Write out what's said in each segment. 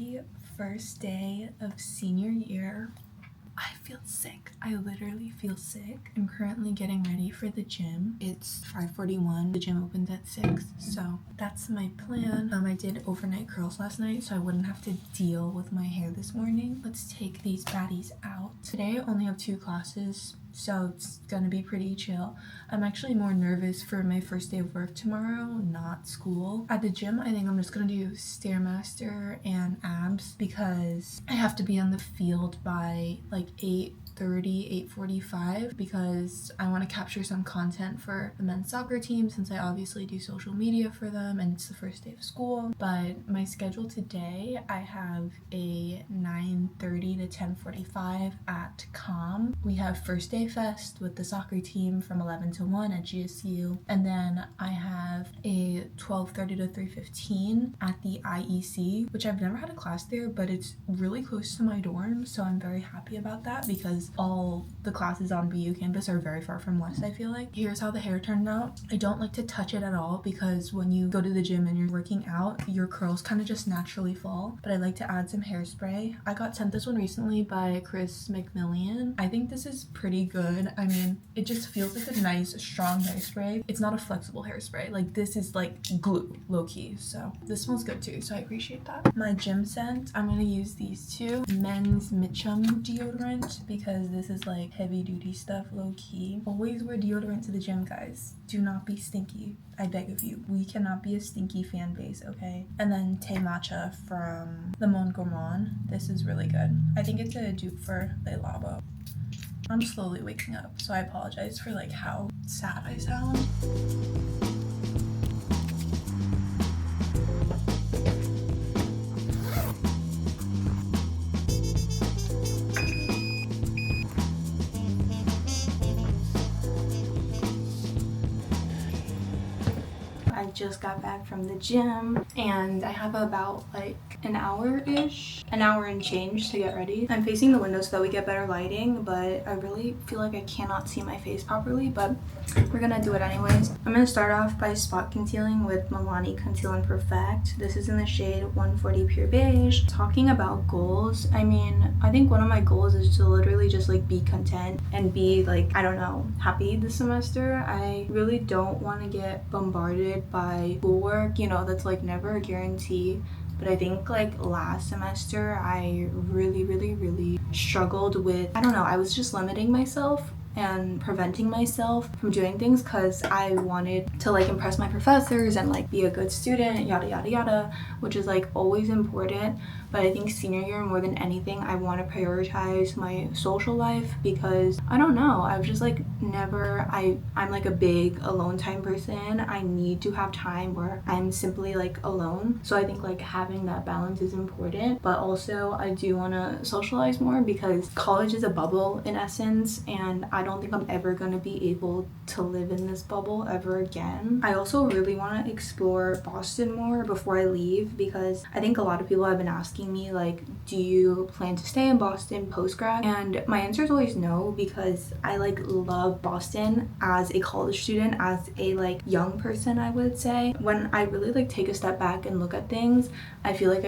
very first day of senior year. I feel sick. I literally feel sick. I'm currently getting ready for the gym. It's 5:41. The gym opens at 6, so that's my plan. I did overnight curls last night, so I wouldn't have to deal with my hair this morning. Let's take these baddies out. Today I only have 2 classes, so it's gonna be pretty chill. I'm actually more nervous for my first day of work tomorrow, not school. At the gym, I think I'm just gonna do Stairmaster and abs because I have to be on the field by like 8:30, 8:45 because I want to capture some content for the men's soccer team since I obviously do social media for them and it's the first day of school. But my schedule today, I have a 9:30 to 10:45 at COM. We have first day fest with the soccer team from 11 to 1 at GSU, and then I have a 12:30 to 3:15 at the IEC, which I've never had a class there, but it's really close to my dorm, so I'm very happy about that because all the classes on BU campus are very far from West, I feel like. Here's how the hair turned out. I don't like to touch it at all because when you go to the gym and you're working out, your curls kind of just naturally fall, but I like to add some hairspray. I got sent this one recently by Chris McMillian. I think this is pretty good. I mean, it just feels like a nice strong hairspray. It's not a flexible hairspray. Like, this is like glue, low-key, so this smells good too, so I appreciate that. My gym scent, I'm gonna use these two. Men's Mitchum deodorant because this is like heavy duty stuff, low-key. Always wear deodorant to the gym, guys. Do not be stinky, I beg of you. We cannot be a stinky fan base, okay? And then Teh Matcha from the Mon Gourmand. This is really good. I think it's a dupe for Le Labo. I'm slowly waking up, so I apologize for like how sad I sound. I just got back from the gym and I have about like an hour and change to get ready. I'm facing the window so that we get better lighting, but I really feel like I cannot see my face properly, but we're gonna do it anyways. I'm gonna start off by spot concealing with Milani Conceal and Perfect. This is in the shade 140 Pure Beige. Talking about goals, I mean, I think one of my goals is to literally just like be content and be like, I don't know, happy this semester. I really don't want to get bombarded by schoolwork, you know, that's like never a guarantee. But I think like last semester I really struggled with, I don't know, I was just limiting myself and preventing myself from doing things because I wanted to like impress my professors and like be a good student, yada yada yada, which is like always important. But I think senior year, more than anything, I want to prioritize my social life because I don't know, I've just like never, I'm like a big alone time person. I need to have time where I'm simply like alone. So I think like having that balance is important, but also I do want to socialize more because college is a bubble in essence, and I don't think I'm ever going to be able to live in this bubble ever again. I also really want to explore Boston more before I leave because I think a lot of people have been asking me like, do you plan to stay in Boston post-grad? And my answer is always no, because I like love Boston as a college student, as a like young person. I would say when I really like take a step back and look at things, I feel like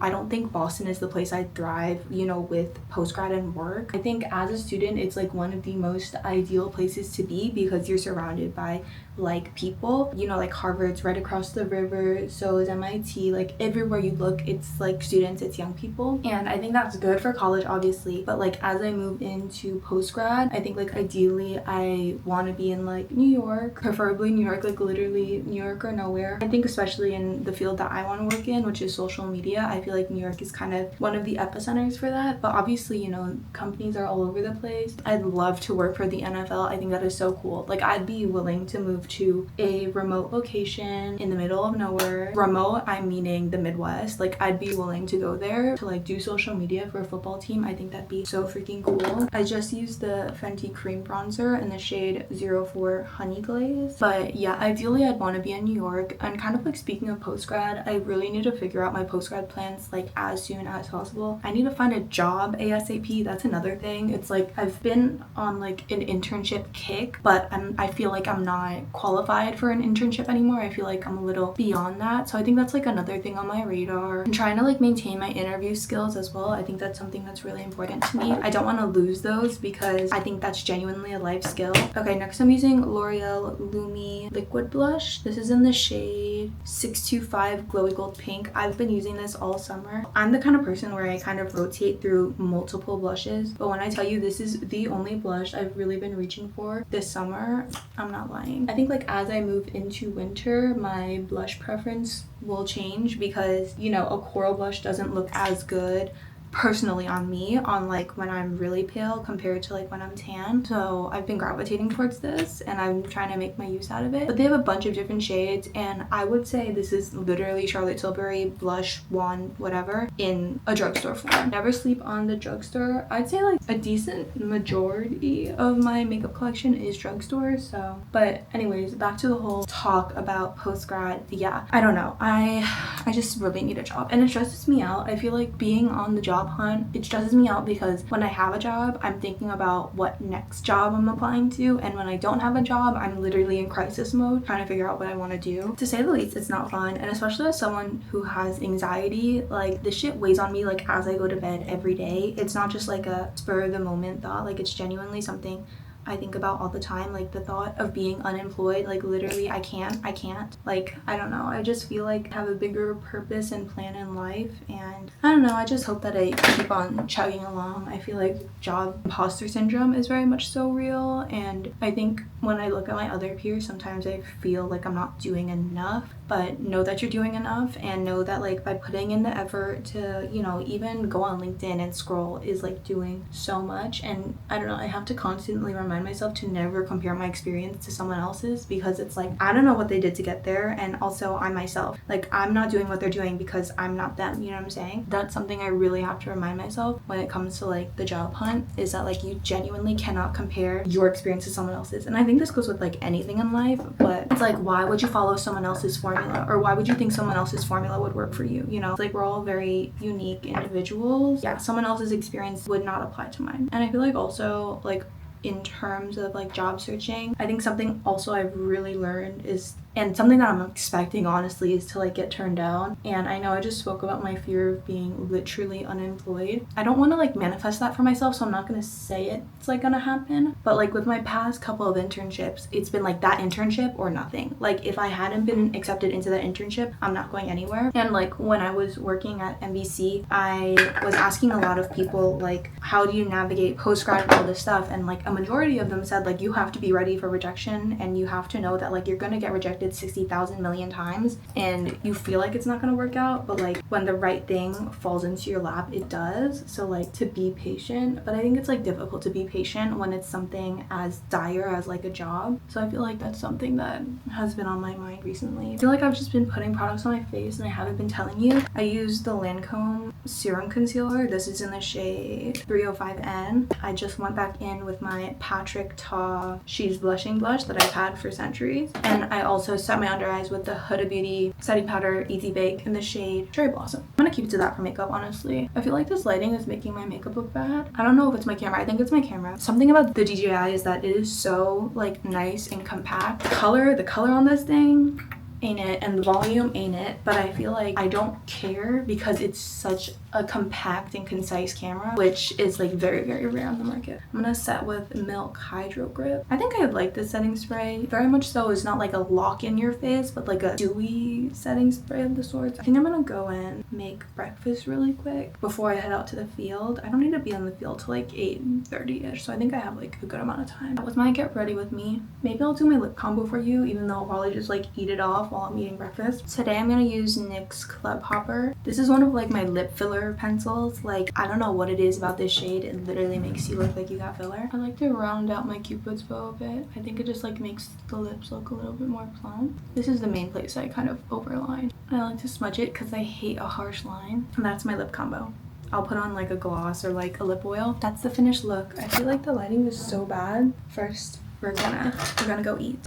I don't think Boston is the place I thrive, you know, with post-grad and work. I think as a student it's like one of the most ideal places to be because you're surrounded by like people, you know, like Harvard's right across the river, so is MIT. Like everywhere you look, it's like students, it's young people, and I think that's good for college obviously. But like as I move into post-grad, I think like ideally I want to be in like New York, preferably New York, like literally New York or nowhere. I think especially in the field that I want to work in, which is social media, I feel like New York is kind of one of the epicenters for that. But obviously, you know, companies are all over the place. I'd love to work for the NFL. I think that is so cool. Like I'd be willing to move to a remote location in the middle of nowhere. Remote, I'm meaning the Midwest. Like I'd be willing to go there to like do social media for a football team. I think that'd be so freaking cool. I just used the Fenty cream bronzer in the shade 04 Honey Glaze. But yeah, ideally I'd want to be in New York. And kind of like speaking of post-grad, I really need to figure out my post-grad plans like as soon as possible. I need to find a job ASAP. That's another thing. It's like I've been on like an internship kick, but I feel like I'm not qualified for an internship anymore. I feel like I'm a little beyond that. So I think that's like another thing on my radar. I'm trying to like maintain my interview skills as well. I think that's something that's really important to me. I don't want to lose those because I think that's genuinely a life skill. Okay, next I'm using L'Oreal Lumi Liquid Blush. This is in the shade 625 Glowy Gold Pink. I've been using this all summer. I'm the kind of person where I kind of rotate through multiple blushes, but when I tell you this is the only blush I've really been reaching for this summer, I'm not lying. I think like as I move into winter, my blush preference will change because, you know, a coral blush doesn't look as good personally on me on like when I'm really pale compared to like when I'm tan. So I've been gravitating towards this and I'm trying to make my use out of it. But they have a bunch of different shades and I would say this is literally Charlotte Tilbury blush wand whatever in a drugstore form. Never sleep on the drugstore. I'd say like a decent majority of my makeup collection is drugstore. So but anyways, back to the whole talk about post-grad. Yeah, I don't know, I just really need a job and it stresses me out. I feel like being on the job hunt, it stresses me out because when I have a job, I'm thinking about what next job I'm applying to, and when I don't have a job, I'm literally in crisis mode trying to figure out what I want to do. To say the least, it's not fun, and especially as someone who has anxiety, like this shit weighs on me like as I go to bed every day. It's not just like a spur of the moment thought, like it's genuinely something I think about all the time. Like the thought of being unemployed, like literally I can't, like I don't know, I just feel like I have a bigger purpose and plan in life, and I don't know, I just hope that I keep on chugging along. I feel like job imposter syndrome is very much so real, and I think when I look at my other peers, sometimes I feel like I'm not doing enough. But know that you're doing enough, and know that like by putting in the effort to, you know, even go on LinkedIn and scroll is like doing so much. And I don't know, I have to constantly remind myself to never compare my experience to someone else's, because it's like I don't know what they did to get there, and also I myself, like I'm not doing what they're doing because I'm not them, you know what I'm saying? That's something I really have to remind myself when it comes to like the job hunt, is that like you genuinely cannot compare your experience to someone else's. And I think this goes with like anything in life, but it's like, why would you follow someone else's formula, or why would you think someone else's formula would work for you? You know, it's like we're all very unique individuals. Yeah, someone else's experience would not apply to mine. And I feel like also like in terms of like job searching, I think something also I've really learned is, and something that I'm expecting honestly, is to like get turned down. And I know I just spoke about my fear of being literally unemployed. I don't want to like manifest that for myself, so I'm not gonna say it's like gonna happen, but like with my past couple of internships, it's been like that internship or nothing. Like if I hadn't been accepted into that internship, I'm not going anywhere. And like when I was working at NBC, I was asking a lot of people like, how do you navigate post-grad and all this stuff, and like a majority of them said like you have to be ready for rejection, and you have to know that like you're gonna get rejected 60,000 million times, and you feel like it's not gonna work out, but like when the right thing falls into your lap, it does. So like to be patient, but I think it's like difficult to be patient when it's something as dire as like a job. So I feel like that's something that has been on my mind recently. I feel like I've just been putting products on my face and I haven't been telling you. I use the Lancome Serum Concealer. This is in the shade 305N. I just went back in with my Patrick Ta She's Blushing Blush that I've had for centuries, and I also set my under eyes with the Huda Beauty setting powder Easy Bake in the shade Cherry Blossom. I'm gonna keep it to that for makeup, honestly. I feel like this lighting is making my makeup look bad. I don't know if it's my camera. I think it's my camera. Something about the DJI is that it is so like nice and compact. The color on this thing ain't it, and the volume ain't it, but I feel like I don't care because it's such a compact and concise camera, which is like very, very rare on the market. I'm gonna set with Milk Hydro Grip. I think I like this setting spray. Very much so is not like a lock in your face, but like a dewy setting spray of the sorts. I think I'm gonna go and make breakfast really quick before I head out to the field. I don't need to be on the field till like 8:30ish, so I think I have like a good amount of time. That was my get ready with me. Maybe I'll do my lip combo for you, even though I'll probably just like eat it off while I'm eating breakfast. Today I'm gonna use NYX Club Hopper. This is one of like my lip filler pencils. Like I don't know what it is about this shade, it literally makes you look like you got filler. I like to round out my cupid's bow a bit. I think it just like makes the lips look a little bit more plump. This is the main place I kind of overline. I like to smudge it because I hate a harsh line, and that's my lip combo. I'll put on like a gloss or like a lip oil. That's the finished look. I feel like the lighting is so bad. First we're gonna go eat.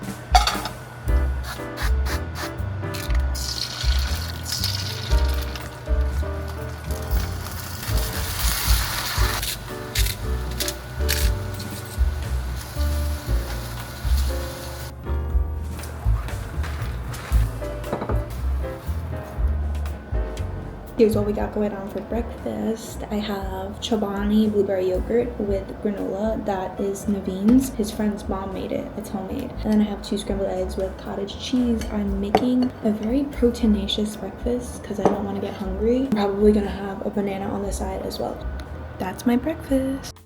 here's what we got going on for breakfast. I have chobani blueberry yogurt with granola. That is Naveen's. His friend's mom made it. It's homemade. And then I have 2 scrambled eggs with cottage cheese. I'm making a very proteinaceous breakfast because I don't want to get hungry. I'm probably gonna have a banana on the side as well. That's my breakfast.